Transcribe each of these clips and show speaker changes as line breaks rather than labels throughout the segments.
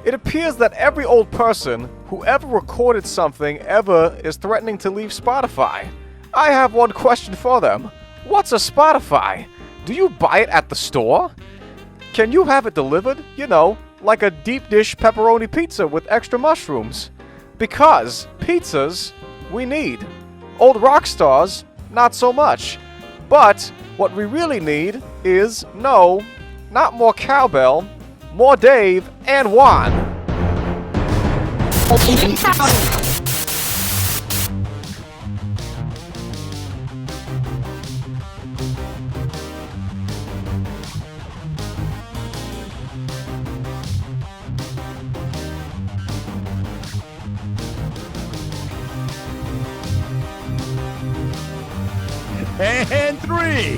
It appears that every old person who ever recorded something ever is threatening to leave Spotify. I have one question for them. What's a Spotify? Do you buy it at the store? Can you have it delivered? You know, like a deep dish pepperoni pizza with extra mushrooms. Because pizzas, we need. Old rock stars, not so much. But what we really need is, no, not more cowbell, more Dave and Juan.
And 3,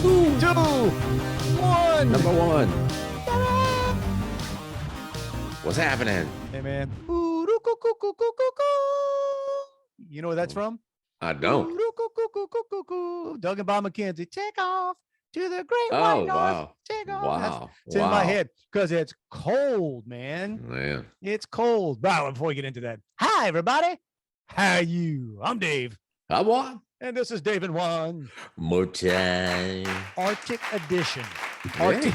2, 1.
Number 1. What's happening?
Hey, man. You know where that's from?
I don't.
Doug and Bob McKenzie. Take off to the great
Oh,
white north.
wow.
Take off.
Wow.
It's in my head because it's cold, man.
Man.
It's cold. Wow, before we get into that. Hi, everybody. How are you? I'm Dave.
I'm Juan.
And this is Dave and Juan.
More time.
Arctic edition.
Arctic.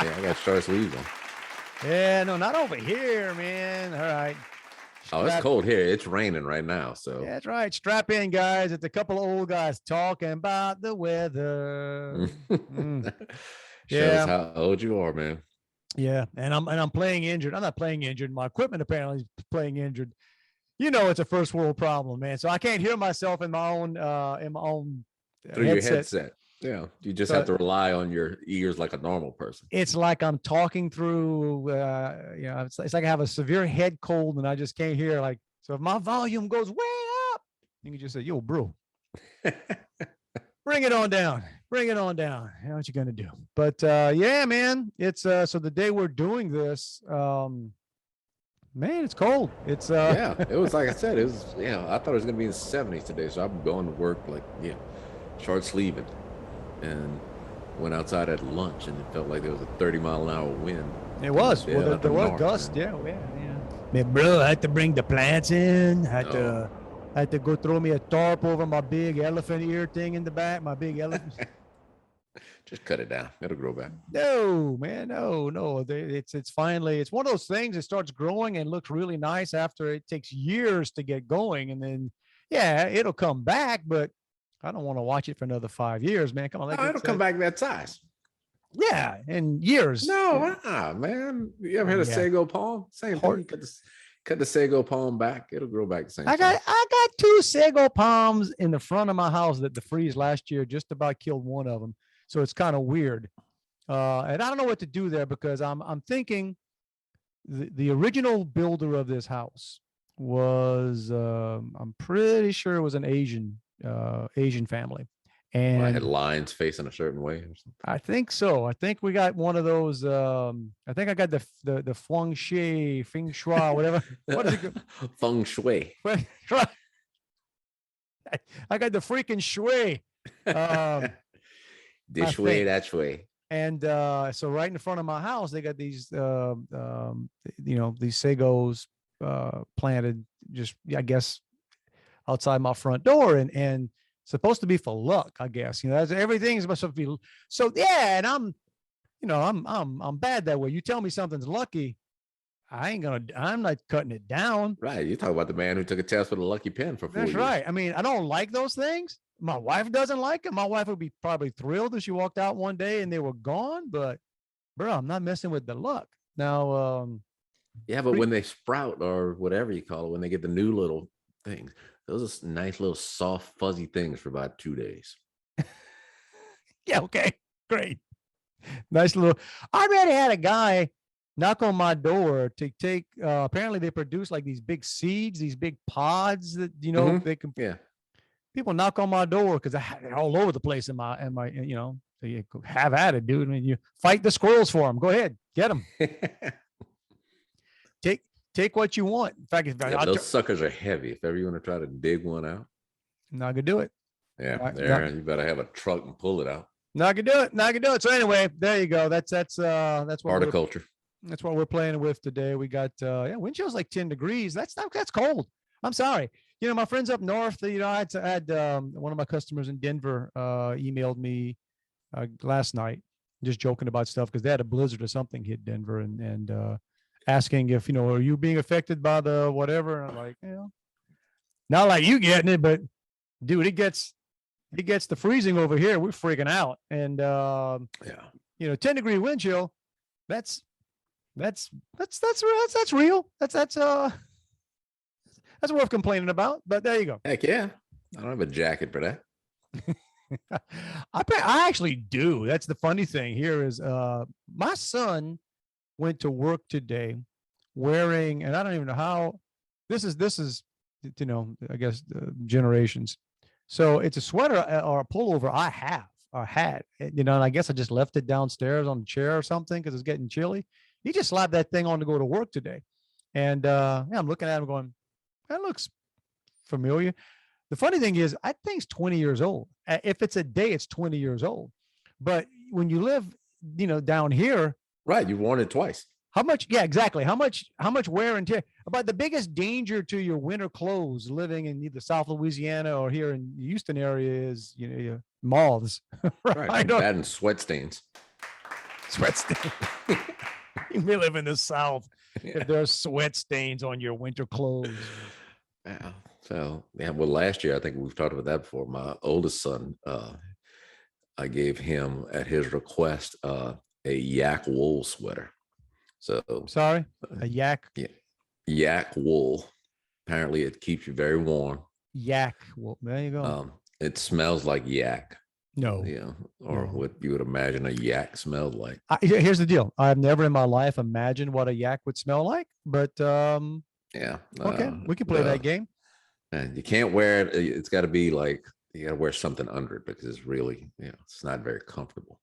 Yeah, I got short sleeves on.
Yeah, no, not over here, man. All right.
Oh, it's cold here. It's raining right now. So
That's right. Strap in, guys. It's a couple of old guys talking about the weather.
Shows how old you are, man.
Yeah, and I'm playing injured. I'm not playing injured. My equipment apparently is playing injured. You know, it's a first world problem, man. So I can't hear myself in my own
Through
headset.
your headset. Yeah, you just have to rely on your ears like a normal person.
It's like I'm talking through. It's like I have a severe head cold and I just can't hear. Like, so if my volume goes way up, you can just say, "Yo, bro, bring it on down. Bring it on down." You know what you're gonna do. But yeah, man, it's so the day we're doing this. Man, it's cold. It's
yeah, it was like I said, it was I thought it was gonna be in the 70s today. So I'm going to work like short sleeving, and went outside at lunch and it felt like there was a 30-mile-an-hour wind.
It was. Well, there was gust. Yeah. Man, bro, I had to bring the plants in. I had to go throw me a tarp over my big elephant ear thing in the back. My big elephant.
Just cut it down. It'll grow back.
No, man, no. It's finally, it's one of those things that starts growing and looks really nice after it takes years to get going. And then, it'll come back, but I don't want to watch it for another 5 years, man. Come on.
It'll come back that size.
Yeah, in years.
No, man. You ever heard of sago palm? Same thing. Cut the sago palm back. It'll grow back the same.
I got 2 sago palms in the front of my house that the freeze last year just about killed one of them. So it's kind of weird. And I don't know what to do there because I'm thinking the original builder of this house was I'm pretty sure it was an Asian family. And
I had lines facing a certain way or something.
I think so. I think we got one of those. I think I got the Feng Shui, whatever. What is it?
Feng Shui.
I got the freaking Shui.
This way, that way.
And so right in front of my house, they got these, these sagos planted just, I guess, outside my front door, and supposed to be for luck, I guess. Everything's supposed to be. So and I'm bad that way. You tell me something's lucky, I'm not cutting it down.
Right. You talk about the man who took a test with a lucky pen for 4 years.
That's right. I mean, I don't like those things. My wife doesn't like it. My wife would be probably thrilled if she walked out one day and they were gone. But, bro, I'm not messing with the luck. Now,
but when they sprout or whatever you call it, when they get the new little things, those are nice little soft, fuzzy things for about 2 days.
Yeah. Okay. Great. Nice little. I already had a guy knock on my door to take. Apparently, they produce like these big seeds, these big pods that they can.
Yeah.
People knock on my door because they're all over the place in my, so you have at it, dude. I mean, you fight the squirrels for them. Go ahead, get them. Take what you want. In fact,
those suckers are heavy. If ever you want to try to dig one out,
I'm not gonna do it.
Yeah, you better have a truck and pull it out.
Not gonna do it. So anyway, there you go. That's what
horticulture.
That's what we're playing with today. We got yeah, wind chill's like 10 degrees. That's cold. I'm sorry. My friends up north, I had one of my customers in Denver emailed me last night, just joking about stuff because they had a blizzard or something hit Denver, and asking if, are you being affected by the whatever? And I'm like, not like you getting it, but dude, it gets the freezing over here. We're freaking out. And
Yeah.
10-degree wind chill, that's real. That's worth complaining about, but there you go.
Heck yeah. I don't have a jacket for that.
I actually do. That's the funny thing here is my son went to work today wearing, and I don't even know how this is, I guess generations. So it's a sweater or a pullover I have or had, and I guess I just left it downstairs on the chair or something because it's getting chilly. He just slapped that thing on to go to work today. And I'm looking at him going, that looks familiar. The funny thing is, I think it's 20 years old. If it's a day, it's 20 years old. But when you live, down here.
Right. You've worn it twice.
How much? Yeah, exactly. How much wear and tear? About the biggest danger to your winter clothes living in either South Louisiana or here in the Houston area is, moths.
Right. That and sweat stains.
Sweat stains. You may live in the South if there's sweat stains on your winter clothes.
Yeah. So, well, last year, I think we've talked about that before. My oldest son, I gave him at his request, a yak wool sweater. So
sorry, a yak?
Yeah. Yak wool. Apparently it keeps you very warm.
Yak wool. There you go.
It smells like yak.
No.
Yeah. Or what you would imagine a yak smelled like.
Here's the deal. I've never in my life imagined what a yak would smell like, but
yeah.
Okay, we can play that game.
And you can't wear it. It's got to be like, you got to wear something under it because it's really, it's not very comfortable.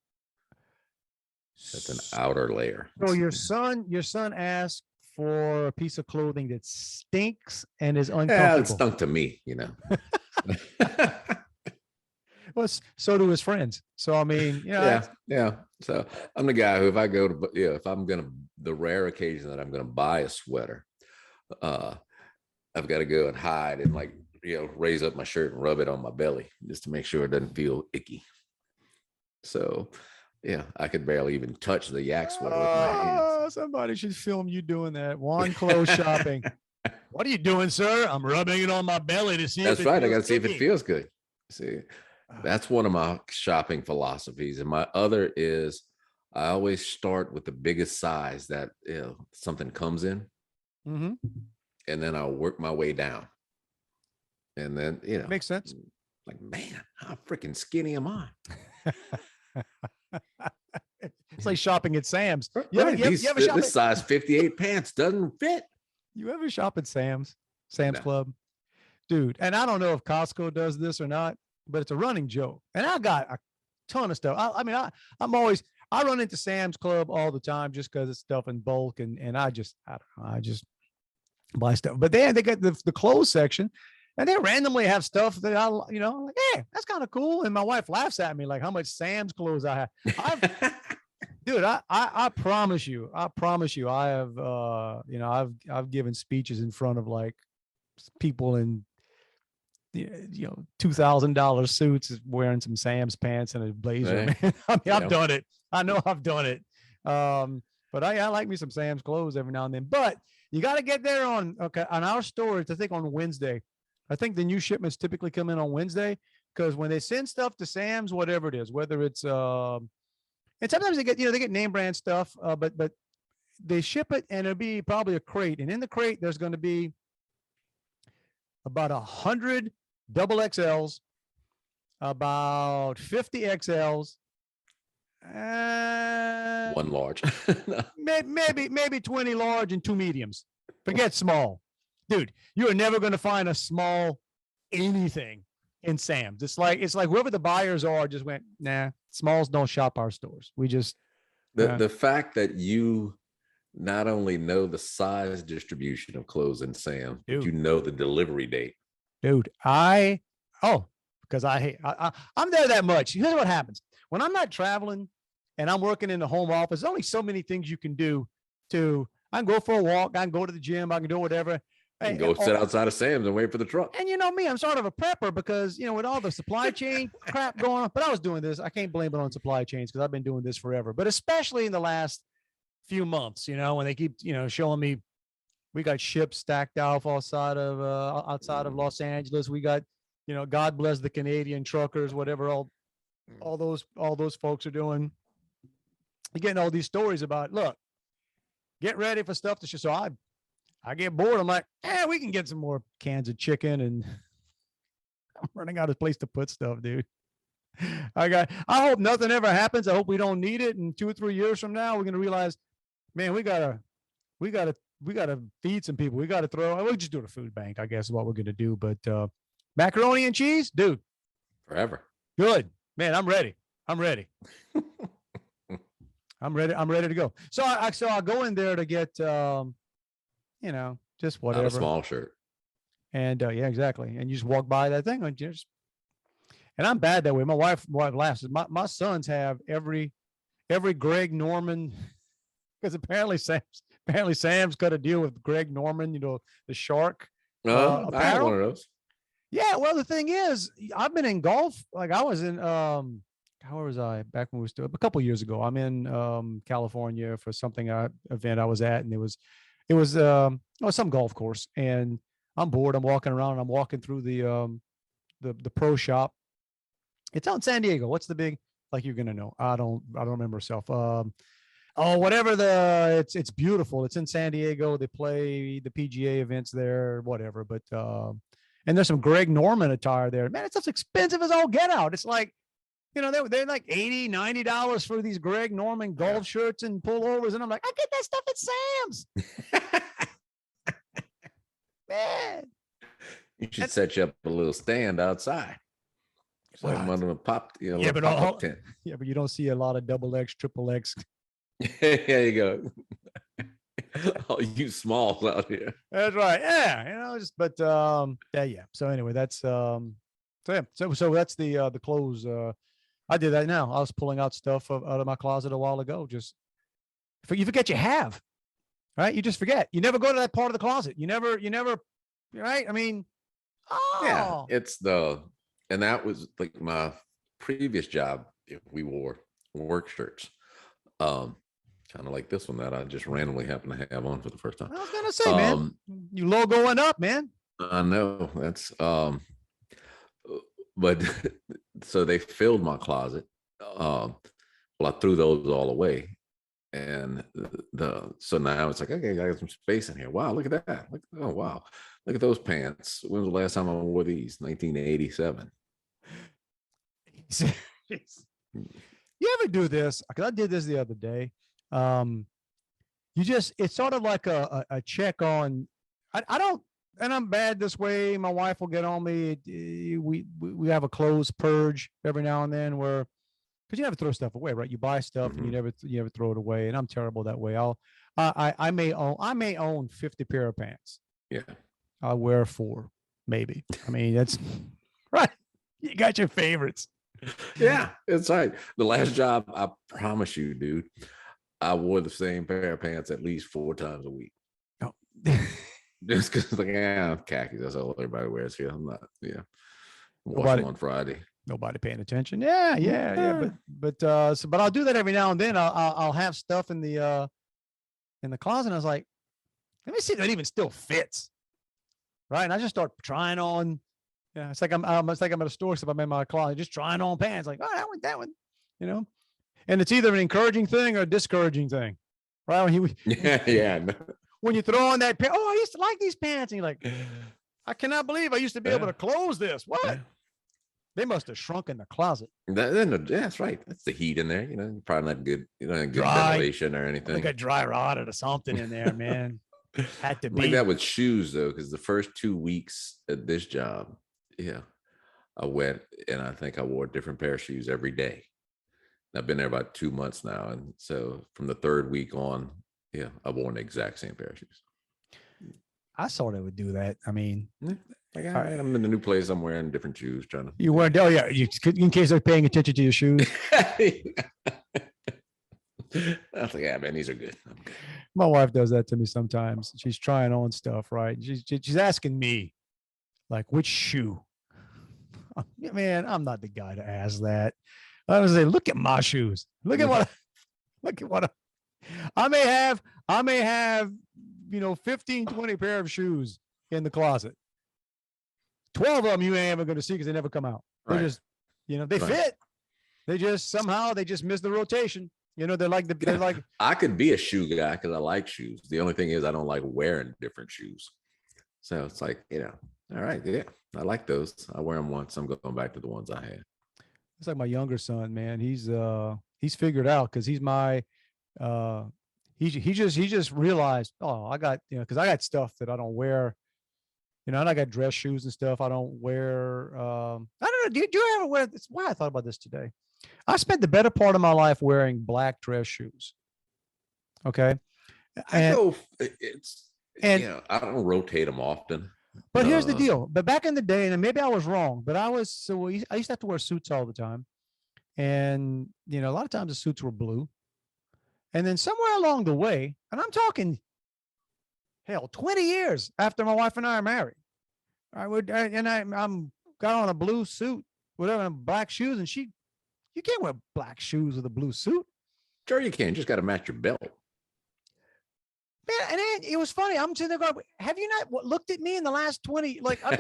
It's an outer layer.
So your son asked for a piece of clothing that stinks and is uncomfortable.
Yeah, it stunk to me,
Well, so do his friends. So I mean,
yeah. So I'm the guy who, if I go to, if I'm gonna, the rare occasion that I'm gonna buy a sweater, I've got to go and hide and raise up my shirt and rub it on my belly just to make sure it doesn't feel icky. So. Yeah, I could barely even touch the yak sweater with my hands.
Somebody should film you doing that. Juan clothes shopping. What are you doing, sir? I'm rubbing it on my belly to see.
That's right. I got to see if it feels good. See, that's one of my shopping philosophies. And my other is I always start with the biggest size that something comes in.
Mm-hmm.
And then I'll work my way down. And then,
makes sense.
Like, man, how freaking skinny am I?
It's like shopping at Sam's. You
ever shop this size 58 pants doesn't fit.
You ever shop at Sam's Club? Dude, and I don't know if Costco does this or not, but it's a running joke. And I got a ton of stuff. I run into Sam's Club all the time just because it's stuff in bulk, and I just buy stuff. But they got the clothes section. And they randomly have stuff that I'm like, hey, that's kind of cool. And my wife laughs at me like how much Sam's clothes I have. Dude, I promise you, I have, I've given speeches in front of like people in, $2,000 suits wearing some Sam's pants and a blazer.
Right.
I've done it. I know I've done it. But I like me some Sam's clothes every now and then. But you got to get there on our stores. I think on Wednesday. I think the new shipments typically come in on Wednesday because when they send stuff to Sam's, whatever it is, whether it's and sometimes they get name brand stuff, but they ship it and it'll be probably a crate, and in the crate there's going to be about 100 double XLs, about 50 XLs,
one large,
maybe 20 large and 2 mediums. Forget small. Dude, you are never going to find a small anything in Sam's. It's like whoever the buyers are just went, nah, smalls don't shop our stores. We just
the fact that you not only know the size distribution of clothes in Sam's, but you know the delivery date.
Dude, because I'm there that much. Here's what happens. When I'm not traveling and I'm working in the home office, there's only so many things you can do to I can go for a walk, I can go to the gym, I can do whatever.
You can go sit outside of Sam's and wait for the truck.
And you know me, I'm sort of a prepper because, with all the supply chain crap going on, but I was doing this. I can't blame it on supply chains because I've been doing this forever, but especially in the last few months, when they keep, showing me, we got ships stacked off outside of Los Angeles. We got, God bless the Canadian truckers, whatever, all those folks are doing. You're getting all these stories about, look, get ready for stuff to show. So I get bored. I'm like, we can get some more cans of chicken, and I'm running out of place to put stuff, dude. I hope nothing ever happens. I hope we don't need it. And 2 or 3 years from now, we're going to realize, man, we gotta feed some people. We got to we'll just do a food bank, I guess is what we're going to do. But macaroni and cheese, dude.
Forever.
Good, man. I'm ready. I'm ready to go. So I go in there to get, just whatever.
Not a small shirt.
And yeah, exactly. And you just walk by that thing and I'm bad that way. My wife laughs. My sons have every Greg Norman, because apparently Sam's got to deal with Greg Norman, the shark.
I had one of those.
Yeah. Well, the thing is, I've been in golf. Like I was in, where was I back when we were still a couple of years ago? I'm in California for something event I was at, and it was some golf course, and I'm bored. I'm walking around, and I'm walking through the pro shop. It's out in San Diego. What's the big, like you're gonna know? I don't remember myself. It's beautiful. It's in San Diego. They play the PGA events there, whatever. But and there's some Greg Norman attire there. Man, it's stuff's expensive as all get out. It's like, they're like $80, $90 for these Greg Norman golf shirts and pullovers. And I'm like, I get that stuff at Sam's. Man.
You should set you up a little stand outside. So I'm under a pop, pop-up tent.
Yeah, but you don't see a lot of double X, triple X.
There you go. Oh, you smalls out here.
That's right. Yeah, yeah. So anyway, that's so that's the clothes. I did that now. I was pulling out stuff out of my closet a while ago. Just you forget you have, right? You just forget. You never go to that part of the closet. You never, right? I mean,
yeah, and that was like my previous job. If we wore work shirts, kind of like this one that I just randomly happen to have on for the first time.
I was gonna say, man, you logoing up, man.
I know that's but so they filled my closet. Well, I threw those all away, and so now it's like, okay, I got some space in here. Wow, look at that! Oh wow, look at those pants. When was the last time I wore these? 1987.
You ever do this? Because I did this the other day. It's sort of like a check on. I don't. And I'm bad this way. My wife will get on me. We have a clothes purge every now and then because you never throw stuff away, right? You buy stuff and you never throw it away. And I'm terrible that way. I may own 50 pair of pants.
Yeah.
I'll wear 4, maybe. I mean, that's right. You got your favorites.
Yeah, it's right. The last job, I promise you, dude, I wore the same pair of pants at least 4 times a week.
Oh.
Just because, khakis. That's all everybody wears here. I'm not, wash them on Friday.
Nobody paying attention. Yeah. But I'll do that every now and then. I'll have stuff in the closet. And I was like, let me see if that even still fits. Right. And I just start trying on. Yeah. It's like I'm at a store. So I'm in my closet, just trying on pants. Like, oh, that one, and it's either an encouraging thing or a discouraging thing. Right.
Yeah.
When you throw on that pants, I used to like these pants. And you're like, I cannot believe I used to be able to close this. What? Yeah. They must have shrunk in the closet.
That's right. That's the heat in there. Probably not good, good ventilation or anything.
I think I dry rotted or something in there, man. Had to be.
Like that with shoes, though, because the first 2 weeks at this job, I went and I think I wore a different pair of shoes every day. I've been there about 2 months now. And so from the 3rd week on, I've worn the exact same pair of shoes.
I sort of would do that. I mean,
all right, I'm in a new place. I'm wearing different shoes.
You weren't? Oh yeah, in case they're paying attention to your shoes.
I was like, man, these are good.
My wife does that to me sometimes. She's trying on stuff, right? She's asking me, like, which shoe? Man, I'm not the guy to ask that. I was say, look at my shoes. Look at what. Look at what. I may have, 15, 20 pair of shoes in the closet. 12 of them you ain't ever going to see because they never come out. They just, they fit. They just somehow they just miss the rotation. They're like
I could be a shoe guy because I like shoes. The only thing is I don't like wearing different shoes. So it's like, all right, yeah, I like those. I wear them once. I'm going back to the ones I had.
It's like my younger son, man. He's figured out because he's my he just realized, oh, I got, because I got stuff that I don't wear. And I got dress shoes and stuff. I don't wear. I don't know. Do you ever wear this? Why I thought about this today. I spent the better part of my life wearing black dress shoes. Okay.
I don't rotate them often.
But here's the deal. But back in the day, and maybe I was wrong, but I used to have to wear suits all the time. And, a lot of times the suits were blue. And then somewhere along the way, and I'm talking, 20 years after my wife and I are married, I'm got on a blue suit, whatever, and black shoes. And you can't wear black shoes with a blue suit.
Sure you can. Just got to match your belt.
Man, and then it was funny. I'm sitting there going, have you not looked at me in the last 20, like I've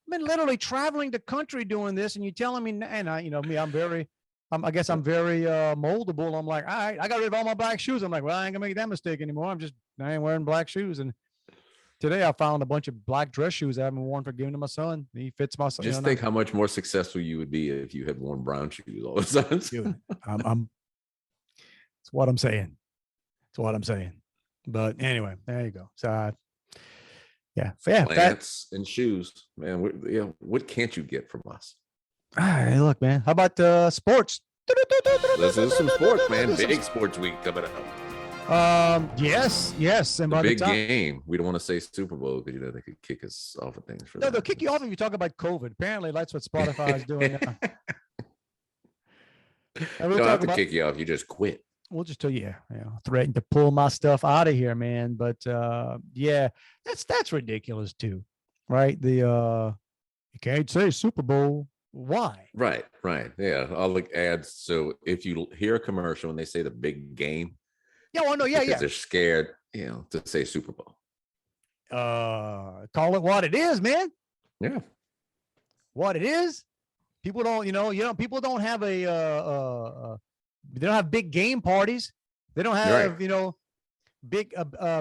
been literally traveling the country doing this, and you're telling me, and I guess I'm very moldable. I'm like, all right, I got rid of all my black shoes. I'm like, well, I ain't gonna make that mistake anymore. I ain't wearing black shoes. And today I found a bunch of black dress shoes I haven't worn for giving to my son. He fits my son.
Just think how much more successful you would be if you had worn brown shoes all the time.
Dude, it's what I'm saying. It's what I'm saying. But anyway, there you go. So,
plants and shoes, man. What can't you get from us?
Hey, look, man. How about sports?
Let's do some sports, man. Big sports week coming up.
Yes. And
by the big game. We don't want to say Super Bowl because they could kick us off of things.
No, they'll kick you off if you talk about COVID. Apparently, that's what Spotify is doing now.
You don't have to kick you off. You just quit.
We'll just tell you, threaten to pull my stuff out of here, man. But that's ridiculous too, right? You can't say Super Bowl. Why?
Right. Yeah, I'll look ads. So if you hear a commercial and they say the big game, they're scared, to say Super Bowl.
Call it what it is, man.
Yeah,
what it is. People don't, people don't have they don't have big game parties. They don't have,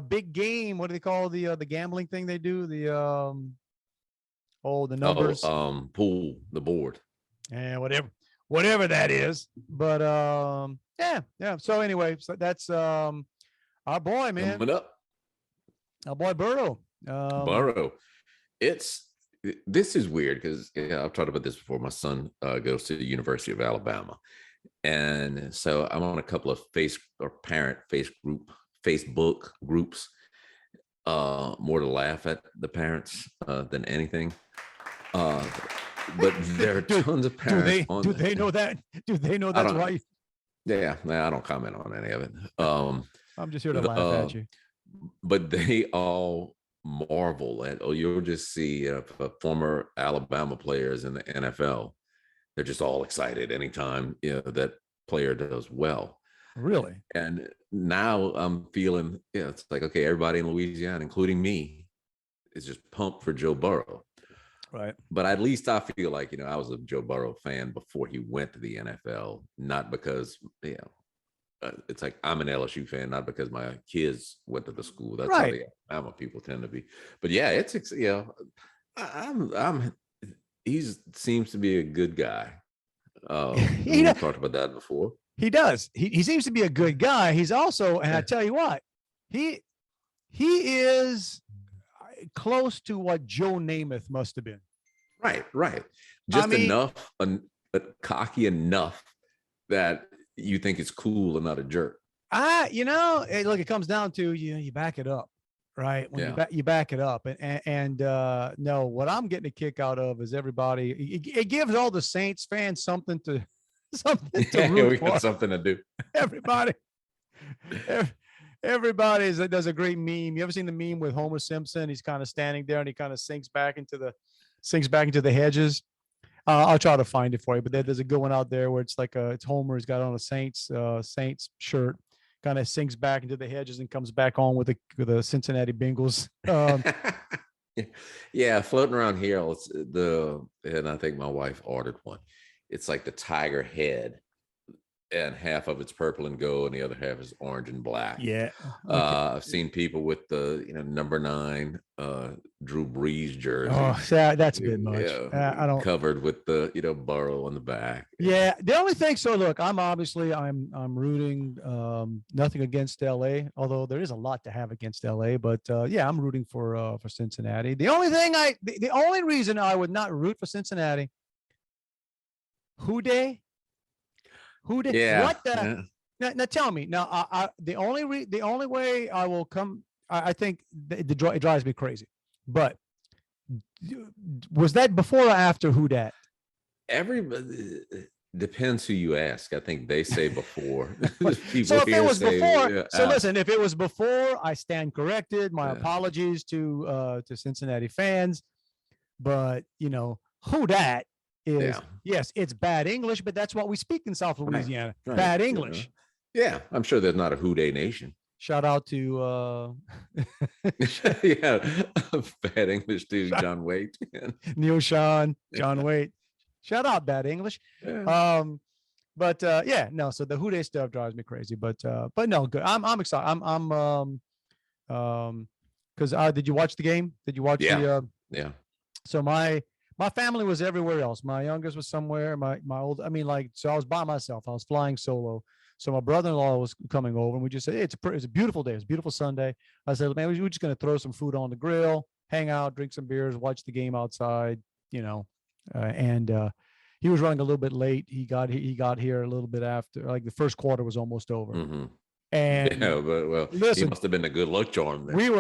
big game. What do they call the gambling thing they do? The numbers.
Pool, the board.
Yeah, whatever that is. But yeah. So anyway, so that's our boy, man.
Coming up.
Our boy Burrow.
Burrow. This is weird because I've talked about this before. My son goes to the University of Alabama. And so I'm on a couple of parent Facebook groups, more to laugh at the parents than anything. But there are tons of parents.
Do they know that? Do they know that's why?
Yeah, I don't comment on any of it.
I'm just here to laugh at you.
But they all marvel at, you'll just see former Alabama players in the NFL. They're just all excited anytime that player does well.
Really?
And now I'm feeling, it's like, okay, everybody in Louisiana, including me, is just pumped for Joe Burrow.
Right.
But at least I feel like, I was a Joe Burrow fan before he went to the NFL, not because, it's like I'm an LSU fan, not because my kids went to the school. That's how the Alabama people tend to be. But yeah, he seems to be a good guy. We've talked about that before.
He does. He seems to be a good guy. He's also, and I tell you what, he is close to what Joe Namath must have been.
Right. Just enough, cocky enough that you think it's cool and not a jerk.
Look, it comes down to you back it up. Right. When you back it up and no, what I'm getting a kick out of is everybody. It gives all the Saints fans something to root
we
for.
got something to do.
Everybody, Everybody does a great meme. You ever seen the meme with Homer Simpson? He's kind of standing there and he kind of sinks back into the hedges. I'll try to find it for you, but there's a good one out there where it's like it's Homer. He's got on a Saints shirt, kind of sinks back into the hedges and comes back on with the Cincinnati Bengals.
Yeah, floating around here, and I think my wife ordered one. It's like the tiger head, and half of it's purple and gold, and the other half is orange and black.
Yeah.
Okay. I've seen people with the number 9 Drew Brees jersey.
Oh, that's a bit much. I don't
covered with the Burrow on the back.
Yeah, the only thing. So look, I'm rooting. Nothing against LA, although there is a lot to have against LA. But yeah, I'm rooting for Cincinnati. The only reason I would not root for Cincinnati. Who dey?
Yeah.
What the? Yeah. Now tell me. Now, the only way I will come, I think it drives me crazy. But was that before or after who dat?
Everybody depends who you ask. I think they say before.
So if it was before, listen, if it was before, I stand corrected. My apologies to Cincinnati fans. But who dat is, yes, it's bad English, but that's what we speak in South Louisiana. Right. Bad English.
Yeah, I'm sure there's not a who dey nation.
Shout out to
yeah, bad English to John Waite.
Neil Sean, John Waite. Shout out bad English. Yeah. But yeah, no, so the who dey stuff drives me crazy. But no, good. I'm excited. Because did you watch the game? Did you watch the
yeah.
So my family was everywhere else. My youngest was somewhere. My old, so I was by myself. I was flying solo. So my brother-in-law was coming over, and we just said, hey, it's a beautiful day. It's a beautiful Sunday. I said, man, we're just going to throw some food on the grill, hang out, drink some beers, watch the game outside, and he was running a little bit late. He got here a little bit after, like the first quarter was almost over.
Mm-hmm.
And
listen, he must have been a good luck charm there.
We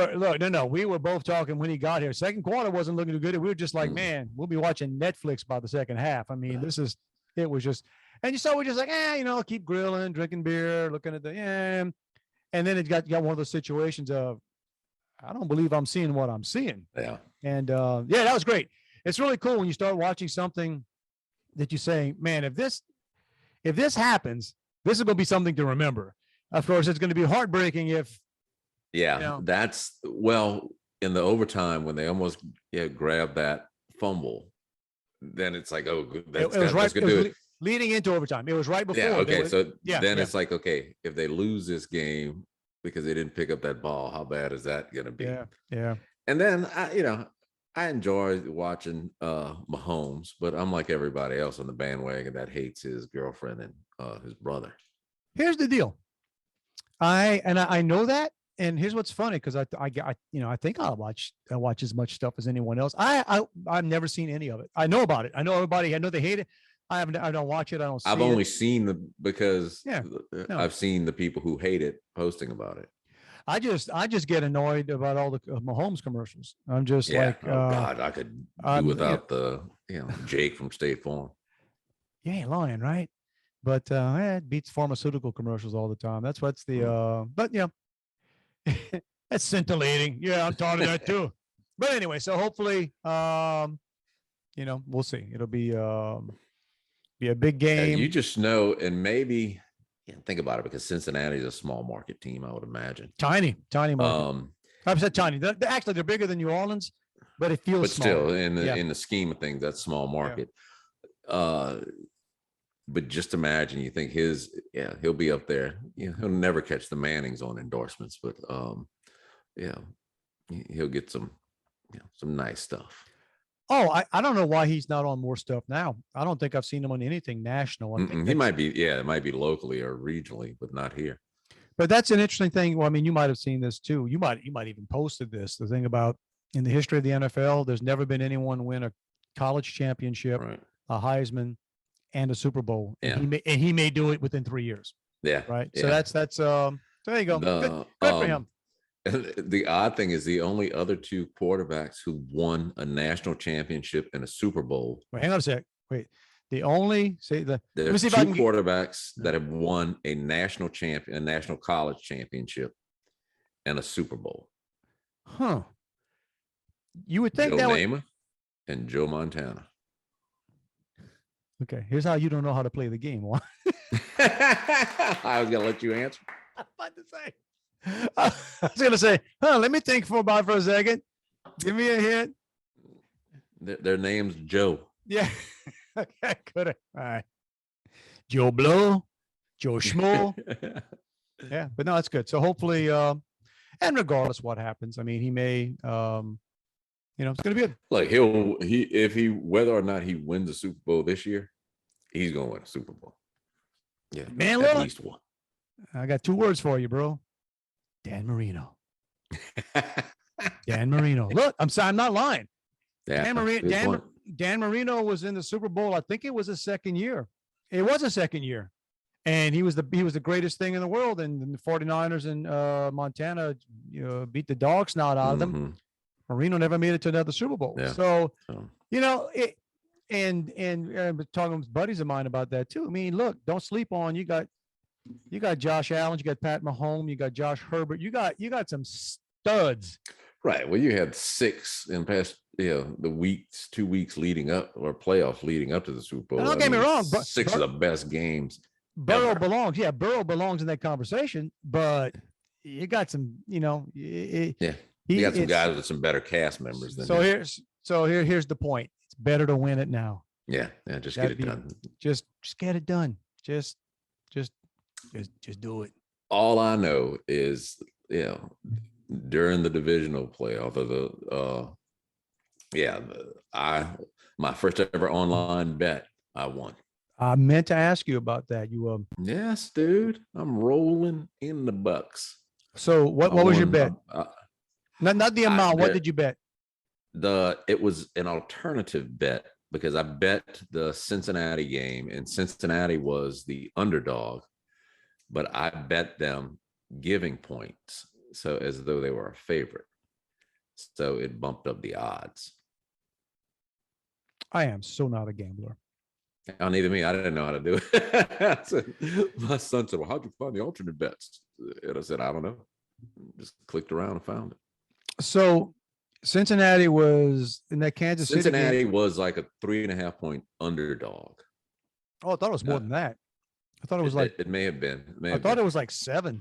were both talking when he got here. Second quarter wasn't looking too good. We were just like, man, we'll be watching Netflix by the second half. I mean, it was just. And so we're just like, keep grilling, drinking beer, looking at and then it got one of those situations of, I don't believe I'm seeing what I'm seeing.
Yeah.
And that was great. It's really cool when you start watching something that you say, man, if this happens, this is going to be something to remember. Of course, it's going to be heartbreaking if.
Yeah, that's in the overtime when they almost grabbed that fumble, then it's like, oh, that's going to do it.
Leading into overtime. It was right before.
Yeah, okay. It's like, okay, if they lose this game because they didn't pick up that ball, how bad is that going to be?
Yeah.
And then, I enjoy watching Mahomes, but I'm like everybody else on the bandwagon that hates his girlfriend and his brother.
Here's the deal. I know that. And here's what's funny, because I think I watch as much stuff as anyone else. I've never seen any of it. I know about it. I know everybody. I know they hate it. I don't watch it. I don't see
I've
it.
only seen I've seen the people who hate it posting about it.
I just get annoyed about all the Mahomes commercials. I'm just like,
oh God, I could do without the Jake from State Farm.
You ain't lying, right? But it beats pharmaceutical commercials all the time. That's what's the but that's scintillating. Yeah, I'm tired of that too. But anyway, so hopefully we'll see. It'll be a big game.
You just know, and maybe think about it, because Cincinnati is a small market team, I would imagine.
Tiny market. I've said tiny. Actually, they're bigger than New Orleans, but it feels.
But
small.
Still, in the scheme of things, that's small market. Yeah. But just imagine, you think he'll be up there. He'll never catch the Mannings on endorsements, but he'll get some nice stuff.
Oh, I don't know why he's not on more stuff now. I don't think I've seen him on anything national.
He might be, it might be locally or regionally, but not here.
But that's an interesting thing. Well, I mean, you might have seen this too. You might even posted this. The thing about, in the history of the NFL, there's never been anyone win a college championship,
right,
a Heisman, and a Super Bowl.
Yeah.
And he may do it within 3 years.
Yeah.
Right.
Yeah.
So so there you go. Good for him.
The odd thing is, the only other two quarterbacks who won a national championship and a Super Bowl.
Wait, hang on a sec. Wait, there's
two quarterbacks that have won a national college championship and a Super Bowl.
Huh. You would think
Joe
that would.
Namath and Joe Montana.
Okay, here's how you don't know how to play the game. Juan.
I was gonna let you answer.
I was about to say. I was gonna say, let me think for a second. Give me a hint.
Their name's Joe.
Yeah. Okay, good. All right. Joe Blow, Joe Schmo. Yeah, but no, that's good. So hopefully, and regardless what happens, I mean, he may, it's going to be good.
Like whether or not he wins the Super Bowl this year, he's going to win a Super Bowl. Yeah,
Man,
at
look,
least one.
I got 2 words for you, bro. Dan Marino. Dan Marino. Look, I'm sorry, I'm not lying.
Yeah,
Dan Marino was in the Super Bowl. I think it was his second year. It was a second year. And he was the greatest thing in the world. And the 49ers in Montana, beat the dog snot out of them. Marino never made it to another Super Bowl.
Yeah.
So, and talking with buddies of mine about that too. I mean, look, don't sleep on. You got Josh Allen, you got Pat Mahomes, you got Josh Herbert, you got some studs.
Right. Well, you had 6 in past, the 2 weeks leading up, or playoffs leading up to the Super Bowl.
Don't get me wrong, but
6 of the best games.
Burrow belongs. Yeah, Burrow belongs in that conversation. But you got some,
You got some guys with some better cast members than him.
Here's the point. It's better to win it now.
Yeah, just get it done.
Just get it done. Just do it.
All I know is, during the divisional playoff of my first ever online bet, I won.
I meant to ask you about that. You
Yes, dude. I'm rolling in the bucks.
So what was your bet? Not the amount. What did you bet?
It was an alternative bet, because I bet the Cincinnati game, and Cincinnati was the underdog, but I bet them giving points, so as though they were a favorite. So it bumped up the odds.
I am so not a gambler.
Oh, neither me. I didn't know how to do it. My son said, "Well, how'd you find the alternate bets?" And I said, "I don't know." Just clicked around and found it.
So Cincinnati was in that Kansas City.
Cincinnati was like a 3.5 point underdog.
Oh, I thought it was more than that. I thought it was
it may have been.
I thought it was like 7.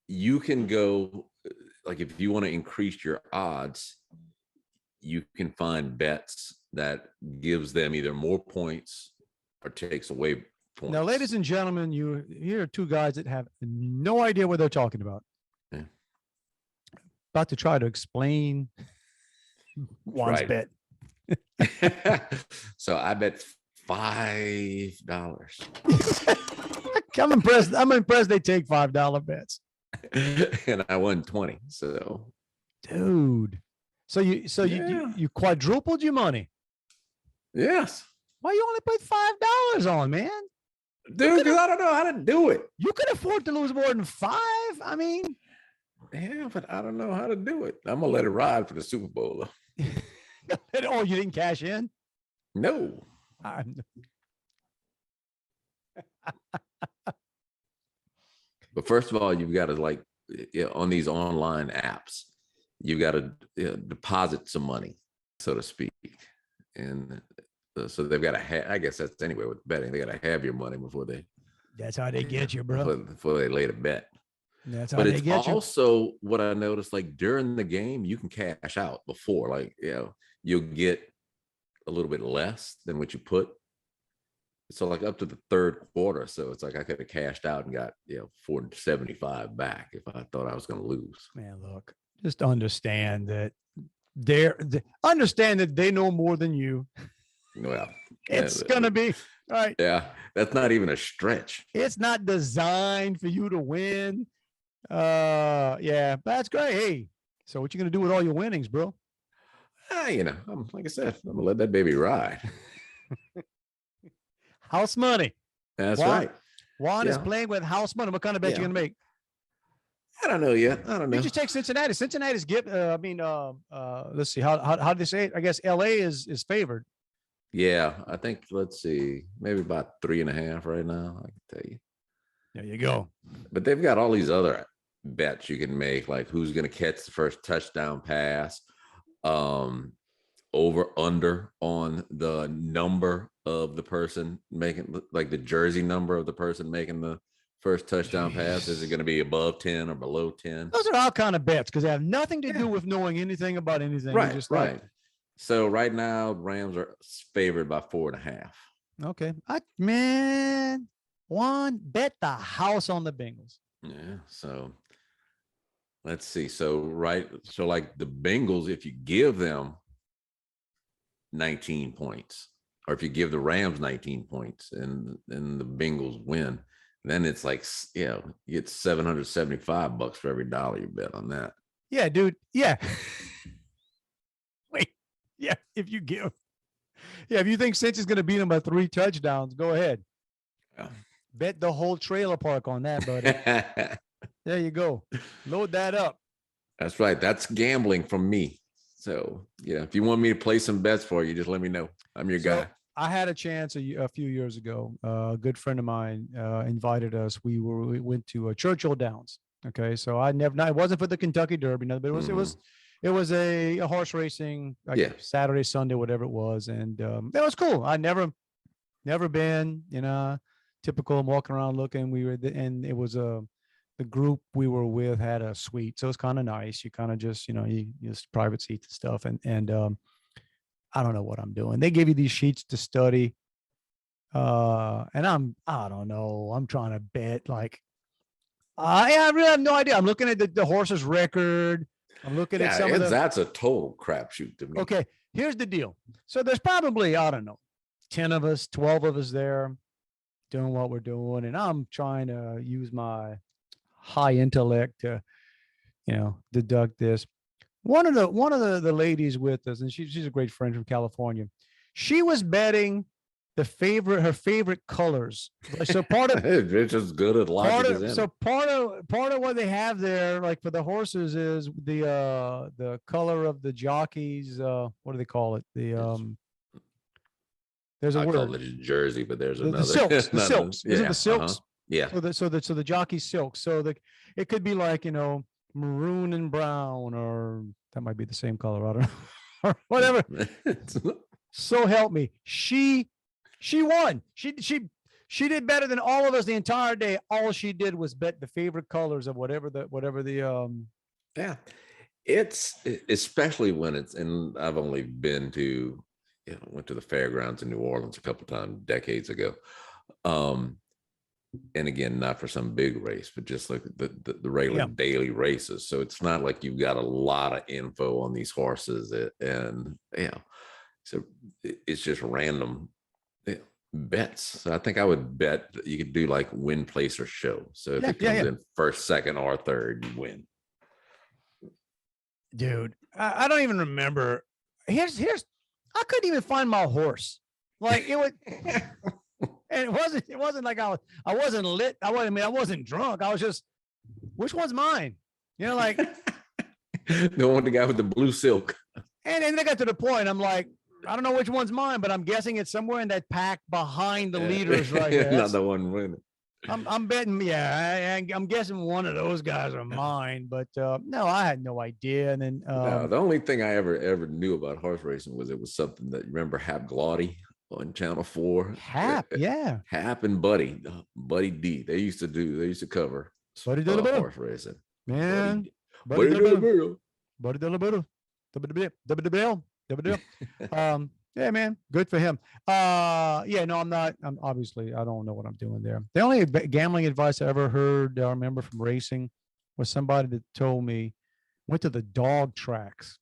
You can go, like, if you want to increase your odds, you can find bets that gives them either more points or takes away points.
Now, ladies and gentlemen, here are 2 guys that have no idea what they're talking about.
Yeah.
About to try to explain Juan's bet.
So I bet $5.
I'm impressed. I'm impressed they take $5 bets.
And I won 20. So,
dude. So you quadrupled your money.
Yes.
Why you only put $5 on, man?
Dude, because I don't know how to do it.
You could afford to lose more than 5. I mean,
yeah, but I don't know how to do it. I'm gonna let it ride for the Super Bowl.
Oh, you didn't cash in?
No. But first of all, you've got to, on these online apps, you've got to deposit some money, so to speak. And so they've got to have, I guess that's anyway with betting, they got to have your money before they.
That's how they get you, bro.
Before they lay the bet.
That's how they get you.
But it's also what I noticed, like during the game, you can cash out before, you'll get a little bit less than what you put. So like up to the third quarter. So it's like I could have cashed out and got, $475 back if I thought I was going to lose.
Man, look, just understand that they know more than you.
Well,
it's going to be right.
Yeah. That's not even a stretch.
It's not designed for you to win. Yeah, that's great. Hey, so what you going to do with all your winnings, bro?
Like I said, I'm gonna let that baby ride.
House money.
That's right.
Juan is playing with house money. What kind of bet you gonna make?
I don't know yet. I don't know.
You just take Cincinnati. Cincinnati's let's see. How do they say it? I guess LA is favored.
Yeah, I think, let's see, maybe about 3.5 right now. I can tell you.
There you go.
But they've got all these other bets you can make, like who's going to catch the first touchdown pass, over under on the number of the person making, like the jersey number of the person making the first touchdown pass. Is it going to be above 10 or below 10?
Those are all kind of bets because they have nothing to do with knowing anything about anything.
Right,
just
right.
like,
so right now, Rams are favored by 4.5.
okay, Juan, bet the house on the Bengals.
Yeah. So let's see. So like the Bengals, if you give them 19 points, or if you give the Rams 19 points and the Bengals win, then it's like, you get $775 for every dollar you bet on that.
Yeah, dude. Yeah. Wait. Yeah. If you think Cincy's going to beat them by 3 touchdowns, go ahead.
Yeah.
Bet the whole trailer park on that, buddy. There you go. Load that up.
That's right. That's gambling from me. So, if you want me to play some bets for you, just let me know. I'm your guy.
I had a chance a few years ago. A good friend of mine invited us. We went to Churchill Downs. Okay, so it wasn't for the Kentucky Derby, but it was a horse racing, Saturday, Sunday, whatever it was, and that was cool. I never been, typical walking around looking. And it was the group we were with had a suite, so it's kind of nice. You kind of just, you just private seats and stuff. And I don't know what I'm doing. They give you these sheets to study. And I don't know. I'm trying to bet like, I really have no idea. I'm looking at the horse's record. I'm looking at some of
that's a total crapshoot to me.
Okay. Here's the deal. So there's probably, I don't know, 10 of us, 12 of us there doing what we're doing. And I'm trying to use my high intellect to, deduct this. One of the ladies with us, and she's a great friend from California. She was betting her favorite colors. So part of
it's as good as logic as
so part of what they have there, like for the horses, is the color of the jockeys. What do they call it? There's a word.
I call it jersey, but there's another.
The silks. The silks.
Yeah,
Isn't the silks?
Yeah.
So the jockey silk. So it could be like, maroon and brown, or that might be the same color. I don't know. Or whatever. So help me. She won. She did better than all of us the entire day. All she did was bet the favorite colors of whatever the
yeah. It's especially when it's, and I've only been to, went to the fairgrounds in New Orleans a couple times decades ago. And again, not for some big race, but just like the regular daily races. So it's not like you've got a lot of info on these horses, and so it's just random bets. So I think I would bet that you could do like win, place, or show. So if it comes in first, second, or third, you win.
Dude, I don't even remember. Here's I couldn't even find my horse. Like it was. And it wasn't like I wasn't lit. I wasn't drunk. I was just, which one's mine? Like
the guy with the blue silk.
And then I got to the point. I'm like, I don't know which one's mine, but I'm guessing it's somewhere in that pack behind the leaders right there.
Not the one winning.
I'm betting, I'm guessing one of those guys are mine, but no, I had no idea. And then
no, the only thing I ever knew about horse racing was it was something that, remember Hap Glaudy on Channel 4?
Hap,
Hap and Buddy D. They used to cover horse racing.
Man,
Buddy
yeah, man, good for him. No, I'm not. Obviously, I don't know what I'm doing there. The only gambling advice I ever heard, I remember from racing, was somebody that told me, went to the dog tracks.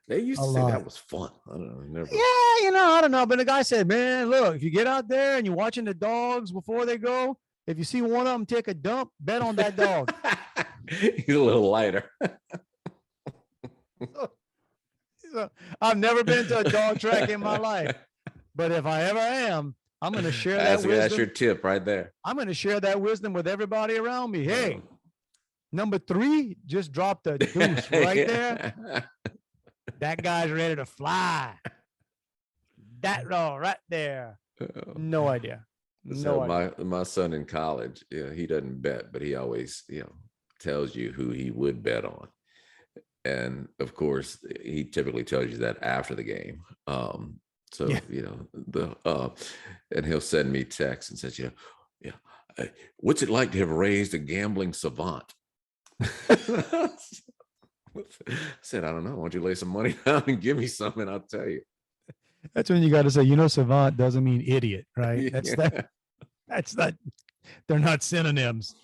They used to say that was fun. I don't know. Never.
Yeah, I don't know. But the guy said, man, look, if you get out there and you're watching the dogs before they go, if you see one of them take a dump, bet on that dog.
He's a little lighter.
So, I've never been to a dog track in my life. But if I ever am, I'm going to share that wisdom.
That's your tip right there.
I'm going to share that wisdom with everybody around me. Hey, number 3 just dropped a deuce right there. That guy's ready to fly. That right there. No idea.
So my son in college, he doesn't bet, but he always, tells you who he would bet on. And of course, he typically tells you that after the game. So,
Yeah.
And he'll send me texts and says, what's it like to have raised a gambling savant? I said, I don't know. Why don't you lay some money down and give me some, and I'll tell you.
That's when you got to say, savant doesn't mean idiot, right? That's not, they're not synonyms.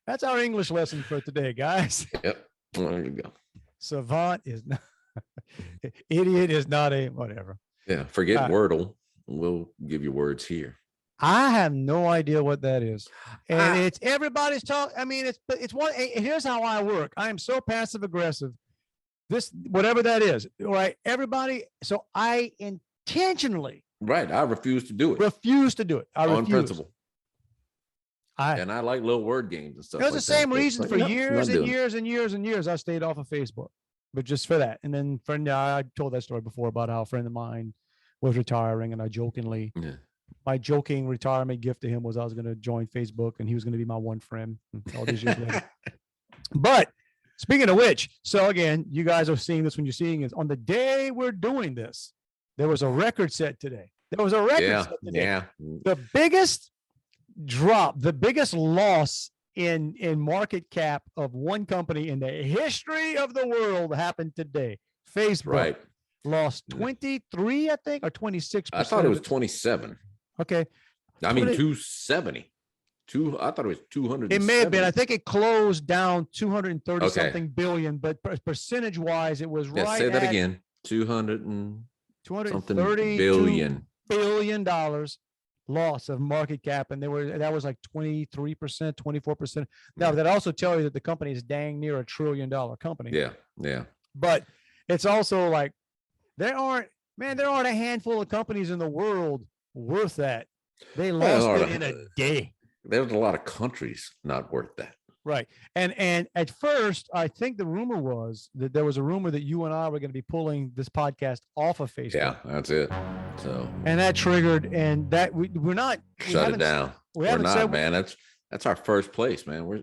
That's our English lesson for today, guys.
Yep. There you go.
Savant is not, idiot is not a whatever.
Yeah. Forget Wordle. We'll give you words here.
I have no idea what that is. And it's everybody's talk. I mean, it's one. Here's how I work. I am so passive aggressive. This, whatever that is, right? Everybody. So I intentionally.
Right. I refuse to do it.
Refuse to do it. I refuse.
On principle.
And
I like little word games and stuff.
It was the same reason for years and years
it.
and years and years. I stayed off of Facebook, but just for that. And then I told that story before about how a friend of mine was retiring, and I jokingly, my joking retirement gift to him was I was going to join Facebook, and he was going to be my one friend all these years later. But speaking of which, so again, you guys are seeing this when you're seeing it. On the day we're doing this, there was a record set today. There was a record set today.
Yeah.
The biggest drop, the biggest loss in market cap of one company in the history of the world happened today. Facebook lost 23, I think, or 26%.
I thought it was 27.
Okay.
I mean, 270. I thought it was 200.
It may have been. I think it closed down 230 something billion, but percentage wise, it was right.
Say that again. 230
billion dollars loss of market cap, and that was like 23%, 24%. Now that also tells you that the company is dang near $1 trillion company.
Yeah.
But it's also like there aren't a handful of companies in the world worth that. They lost it in a day.
There's a lot of countries not worth that.
Right. And at first, I think the rumor was that there was a rumor that you and I were going to be pulling this podcast off of Facebook.
Yeah, that's it. So,
and that triggered, and that we're not
shut it down. We're not, man. That's our first place, man. We're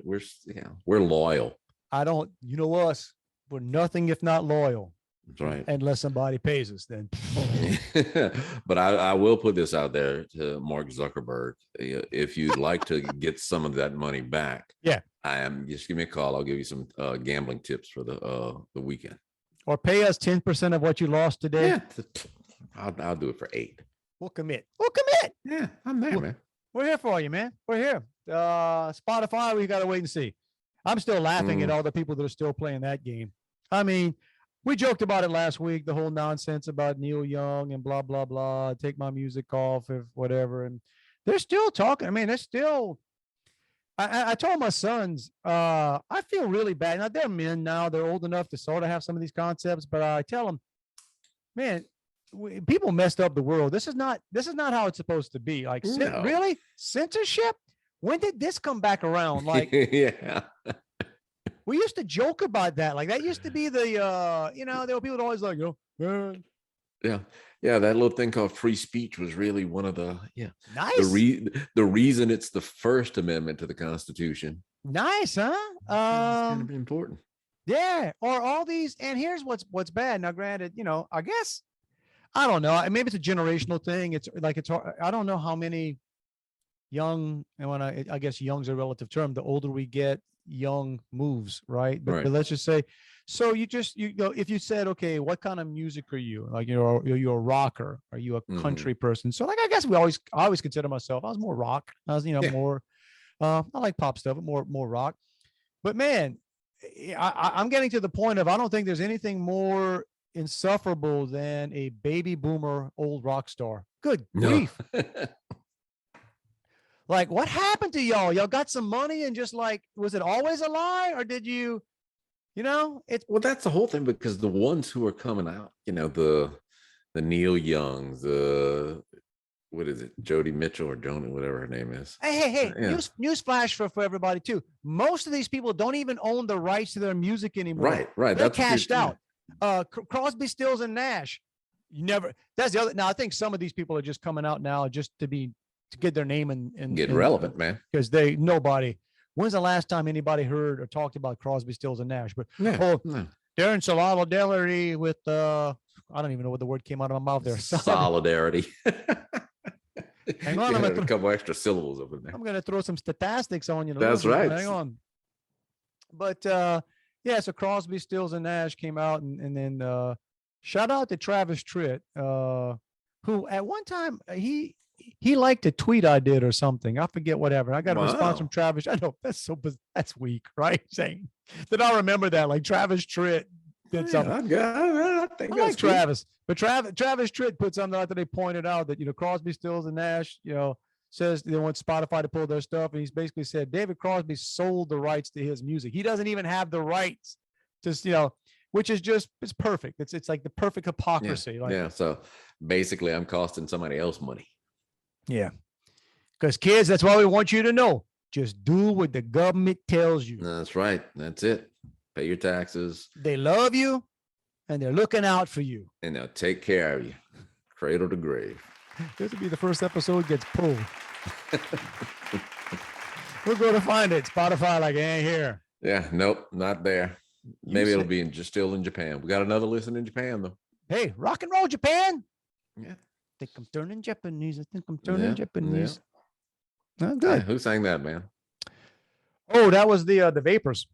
loyal.
You know us. We're nothing if not loyal.
That's right.
Unless somebody pays us, then.
But I will put this out there to Mark Zuckerberg. If you'd like to get some of that money back, just give me a call. I'll give you some gambling tips for the weekend. Or
pay us 10% of what you lost today.
Yeah, I'll do it for 8.
We'll commit.
Yeah, I'm there, man.
We're here for you, man. We're here. Spotify, we got to wait and see. I'm still laughing at all the people that are still playing that game. I mean, we joked about it last week, the whole nonsense about Neil Young and blah, blah, blah. Take my music off, if whatever. And they're still talking. I mean, they're still. I told my sons, I feel really bad. Now, they're men now. They're old enough to sort of have some of these concepts. But I tell them, man, people messed up the world. This is not how it's supposed to be. Like, really? Censorship? When did this come back around? Like,
yeah.
We used to joke about that. Like that used to be the, there were people that always like, man.
Yeah. That little thing called free speech was really one of the,
nice.
The reason it's the First Amendment to the Constitution.
Nice, huh?
It's kind of important.
Yeah. Or all these, and here's what's bad. Now, granted, I guess, I don't know. Maybe it's a generational thing. It's hard. I don't know how many young, and when I guess young's a relative term, the older we get, young moves, right? But let's just say, so if you said, okay, what kind of music are you? Like, you're a rocker? Are you a country person? So like, I guess I always consider myself, I was more rock. I was, more, I like pop stuff, but more rock. But man, I'm getting to the point of, I don't think there's anything more insufferable than a baby boomer old rock star. Good grief. Like, what happened to y'all? Y'all got some money and just like, was it always a lie, or did you, well,
that's the whole thing, because the ones who are coming out, the Neil Youngs, what is it, Jody Mitchell or Joni, whatever her name is.
Hey, news flash for everybody too. Most of these people don't even own the rights to their music anymore.
Right.
They're cashed out. Crosby, Stills, and Nash. That's the other. Now I think some of these people are just coming out now just to get their name and
get relevant, man.
Because nobody When's the last time anybody heard or talked about Crosby, Stills, and Nash? But
Yeah.
they're in solidarity with I don't even know what the word came out of my mouth there.
Solidarity.
Hang on,
You
I'm
had
gonna
a couple extra syllables over there.
I'm gonna throw some statistics on you.
That's right.
Hang on. But yeah, so Crosby, Stills, and Nash came out, and then shout out to Travis Tritt, who at one time he liked a tweet I did or something. I forget whatever. I got a response from Travis. I know that's weak, right? Saying that I remember that, like Travis Tritt did something.
I think
I like Travis, but Travis Tritt put something out that they pointed out that, Crosby, Stills, and Nash, says they want Spotify to pull their stuff. And he's basically said David Crosby sold the rights to his music. He doesn't even have the rights to, which is just, it's perfect. It's like the perfect hypocrisy.
Yeah. So basically I'm costing somebody else money.
Yeah. Because kids, that's why we want you to know. Just do what the government tells you.
That's right. That's it. Pay your taxes.
They love you and they're looking out for you.
And they'll take care of you. Cradle to grave.
This will be the first episode gets pulled. We'll go to find it. Spotify, like, ain't here.
Yeah, nope, not there. Maybe it'll be still in Japan. We got another listener in Japan, though.
Hey, rock and roll Japan.
Yeah.
I think I'm turning Japanese. Japanese.
Oh, good. Hey, who sang that, man?
Oh, that was the Vapors.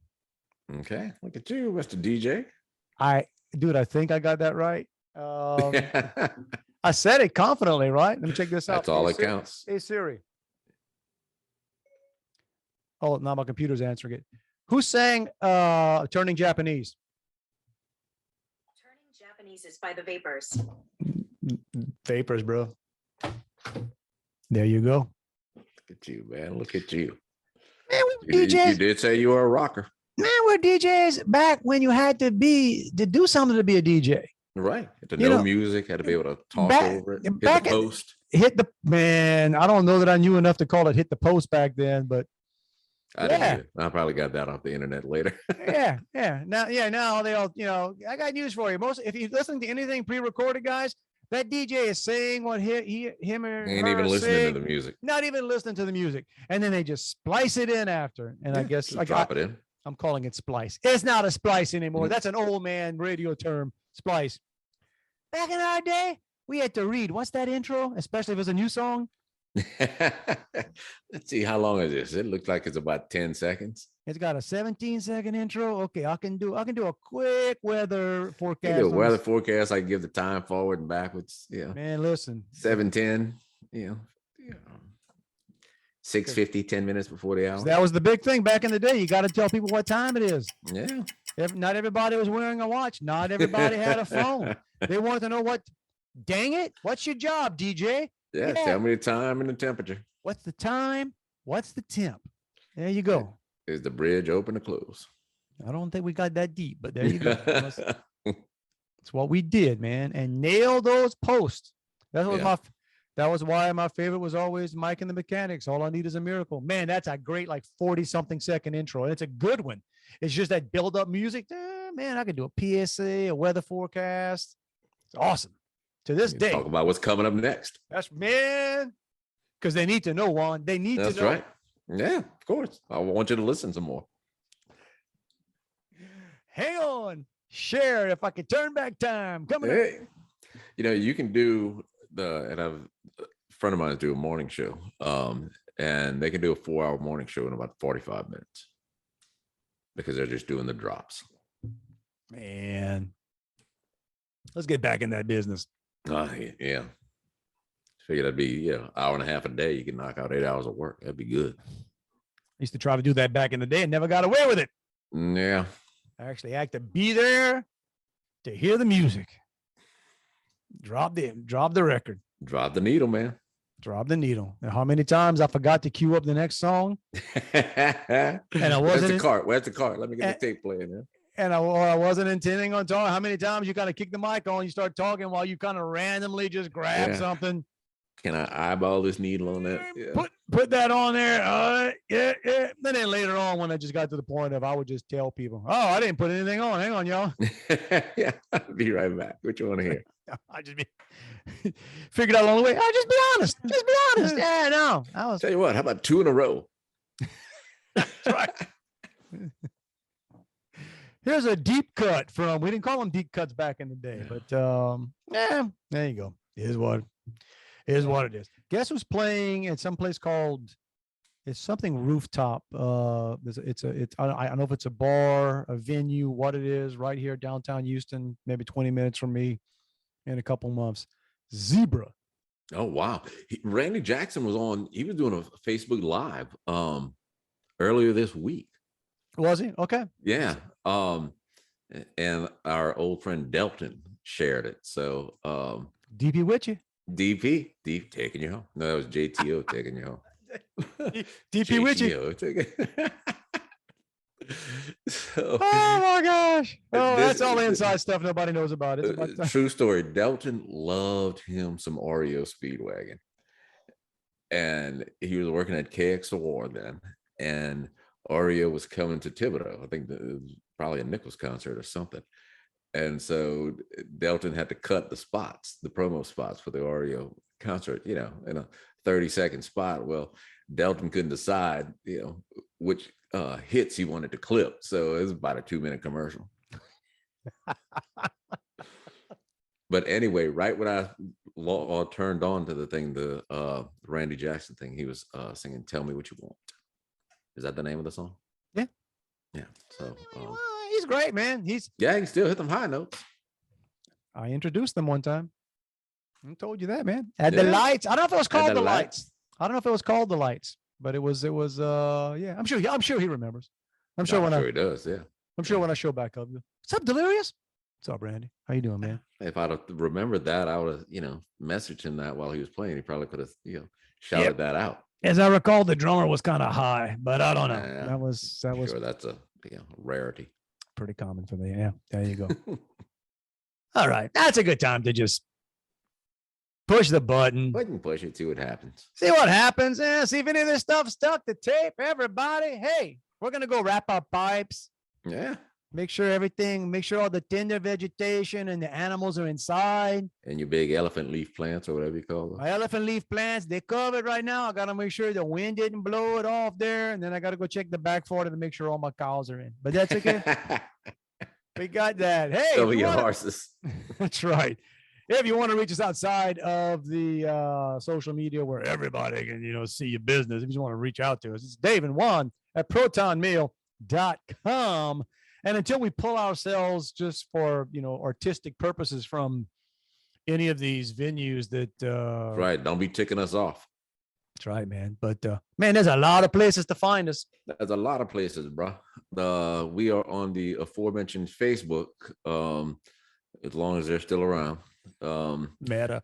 Okay, look at you, Mr. DJ.
I think I got that right. I said it confidently, right? Let me check this out.
That's all that counts.
Hey, Siri. Oh, now my computer's answering it. Who sang Turning Japanese?
Turning Japanese is by the Vapors.
Vapors, bro. There you go.
Look at you, man. Look at you.
Man, we were DJs.
You did say you were a rocker.
Man, we're DJs back when you had to do something to be a DJ.
Right. Had to know music, had to be able to talk over it. Hit the post.
Man, I don't know that I knew enough to call it hit the post back then, but
I didn't. I probably got that off the internet later.
yeah. Now they all, I got news for you. If you listen to anything pre-recorded, guys, that DJ is saying what him or
ain't even listening to the music.
Not even listening to the music. And then they just splice it in after. And I guess I
drop it in.
I'm calling it splice. It's not a splice anymore. That's an old man radio term, splice. Back in our day, we had to read. What's that intro? Especially if it's a new song.
Let's see, how long is this? It looks like it's about 10 seconds.
It's got a 17-second intro. Okay, I can do a quick weather forecast.
You do a weather forecast. I can give the time forward and backwards. Yeah.
Man, listen.
7:10. 6:50, 10 minutes before the hour.
That was the big thing back in the day. You got to tell people what time it is.
Yeah.
Not everybody was wearing a watch. Not everybody had a phone. They wanted to know dang it, what's your job, DJ?
Yeah, tell me the time and the temperature.
What's the time? What's the temp? There you go.
Is the bridge open or closed?
I don't think we got that deep, but there you go. That's what we did, man. And nail those posts. That was why my favorite was always Mike and the Mechanics. All I need is a miracle. Man, that's a great 40-something second intro. And it's a good one. It's just that build-up music. Man, I could do a PSA, a weather forecast. It's awesome. To this day.
Talk about what's coming up next.
That's, man. Because they need to know, Juan. They need to know.
That's right. Yeah, of course. I want you to listen some more.
Hang on. Share if I could turn back time. Coming up.
You can do and a friend of mine do a morning show. And they can do a 4-hour morning show in about 45 minutes. Because they're just doing the drops.
Man. Let's get back in that business.
Yeah. Figure that'd be hour and a half a day. You can knock out 8 hours of work. That'd be good.
I used to try to do that back in the day and never got away with it.
Yeah.
I actually had to be there to hear the music. Drop the record.
Drop the needle, man.
Drop the needle. And how many times I forgot to cue up the next song? And I wasn't.
Where's the cart? Let me get the tape playing, man.
And I wasn't intending on talking. How many times you kind of kick the mic on, you start talking while you kind of randomly just grab something.
Can I eyeball this needle on that? Yeah.
Put that on there. Yeah. And then later on, when I just got to the point of, I would just tell people, "Oh, I didn't put anything on. Hang on, y'all."
Yeah, I'll be right back. What you want to hear?
I just figured out along the way. Just be honest. Just be honest. Yeah, no.
Tell you what. How about 2 in a row?
That's right. Here's a deep cut from, we didn't call them deep cuts back in the day, but yeah, there you go. Is what it is. Guess who's playing at some place called, it's something rooftop. I don't know if it's a bar, a venue, what it is, right here downtown Houston, maybe 20 minutes from me in a couple months. Zebra.
Oh wow. Randy Jackson was on, he was doing a Facebook Live earlier this week.
Was he? Okay.
Yeah. And our old friend Delton shared it. So
DP with you.
DP taking you home. No, that was JTO taking you home.
DP with you.
So,
oh my gosh. Oh, that's all inside stuff nobody knows about. It's about
true story. Delton loved him some Oreo Speedwagon. And he was working at KXOR then. And Oreo was coming to Thibodeau. I think it was probably a Nichols concert or something. And so Delton had to cut the spots, the promo spots for the Oreo concert, in a 30-second spot. Well, Delton couldn't decide, which hits he wanted to clip. So it was about a 2-minute commercial. But anyway, right when I turned on to the thing, the Randy Jackson thing, he was singing "Tell Me What You Want." Is that the name of the song?
Yeah.
Yeah. So
he's great, man. He
can still hit them high notes.
I introduced them one time. I told you that, man. At the lights. I don't know if it was called the lights. I don't know if it was called the lights, but it was yeah. I'm sure he remembers. I'm sure
he does, yeah.
I'm sure when I show back up. What's up, Delirious? What's up, Randy? How you doing, man?
If I'd have remembered that, I would have, messaged him that while he was playing. He probably could have, shouted that out.
As I recall, the drummer was kind of high, but I don't know. That was
sure that's a rarity.
Pretty common for me. Yeah, there you go. All right, that's a good time to just push the button.
We can push it, see what happens.
See what happens. See if any of this stuff stuck to tape. Everybody, hey, we're gonna go wrap our pipes.
Yeah.
Make sure all the tender vegetation and the animals are inside.
And your big elephant leaf plants or whatever you call them.
My elephant leaf plants, they're covered right now. I got to make sure the wind didn't blow it off there. And then I got to go check the back for it to make sure all my cows are in. But that's okay. We got that. Hey.
Cover your horses.
That's right. If you want to reach us outside of the social media where everybody can, see your business, if you just want to reach out to us, it's Dave and Juan at protonmail.com. And until we pull ourselves just for, artistic purposes from any of these venues that.
Right. Don't be ticking us off.
That's right, man. But, man, there's a lot of places to find us.
There's a lot of places, bro. We are on the aforementioned Facebook, as long as they're still around.
Meta.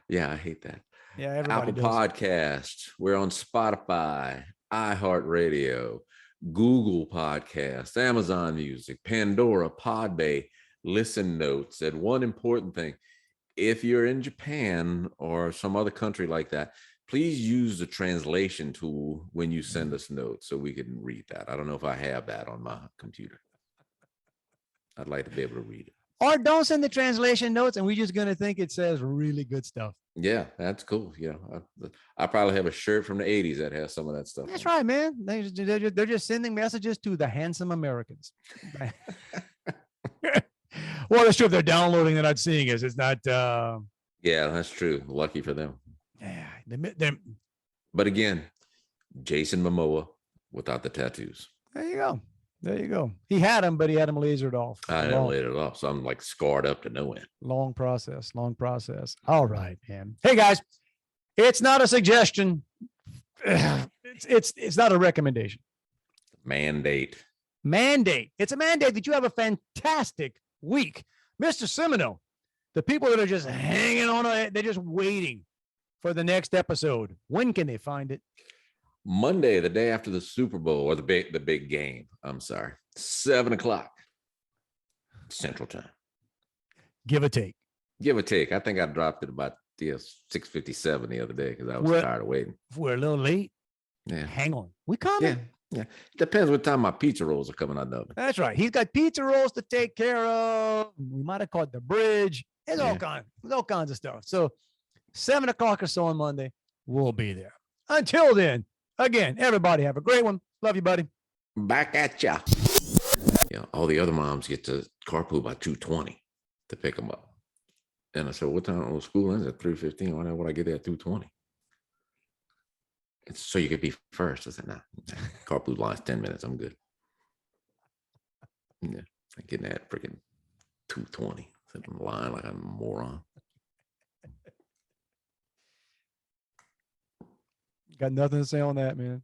Yeah, I hate that.
Yeah, everybody
Apple
does.
Podcasts. We're on Spotify, iHeartRadio, Google Podcasts, Amazon Music, Pandora, Podbay, Listen Notes. And one important thing, if you're in Japan or some other country like that, please use the translation tool when you send us notes so we can read that. I don't know if I have that on my computer. I'd like to be able to read it.
Or don't send the translation notes and we're just going to think it says really good stuff.
Yeah, that's cool. I probably have a shirt from the 80s that has some of that stuff.
That's right, man. They're just sending messages to the handsome Americans. Well, that's true. If they're downloading, they're not seeing us. It's not.
Yeah, that's true. Lucky for them.
Yeah.
But again, Jason Momoa without the tattoos.
There you go. There you go. He had them, but he had them lasered off.
I didn't laser it off, so I'm like scarred up to no end.
Long process. All right, man. Hey guys, it's not a suggestion. It's not a recommendation.
Mandate.
It's a mandate that you have a fantastic week, Mr. Semino. The people that are just hanging on, they're just waiting for the next episode. When can they find it?
Monday, the day after the Super Bowl, or the big game. I'm sorry, 7:00 Central Time.
Give or take.
I think I dropped it about 6:57 the other day because I was tired of waiting.
If we're a little late, hang on. We coming.
Yeah. It depends what time my pizza rolls are coming out of it.
That's right. He's got pizza rolls to take care of. We might have caught the bridge. There's all kinds of stuff. So 7:00 or so on Monday, we'll be there. Until then, Again, everybody have a great one. Love you, buddy.
Back at ya. All the other moms get to carpool by 2:20 to pick them up. And I said, what time? Well, school ends at 3:15. Why would I get there at 2:20? It's so you could be first. I said, nah, carpool line's 10 minutes. I'm good. Yeah, I'm getting that freaking 2:20. Sitting in line like I'm a moron.
Got nothing to say on that, man.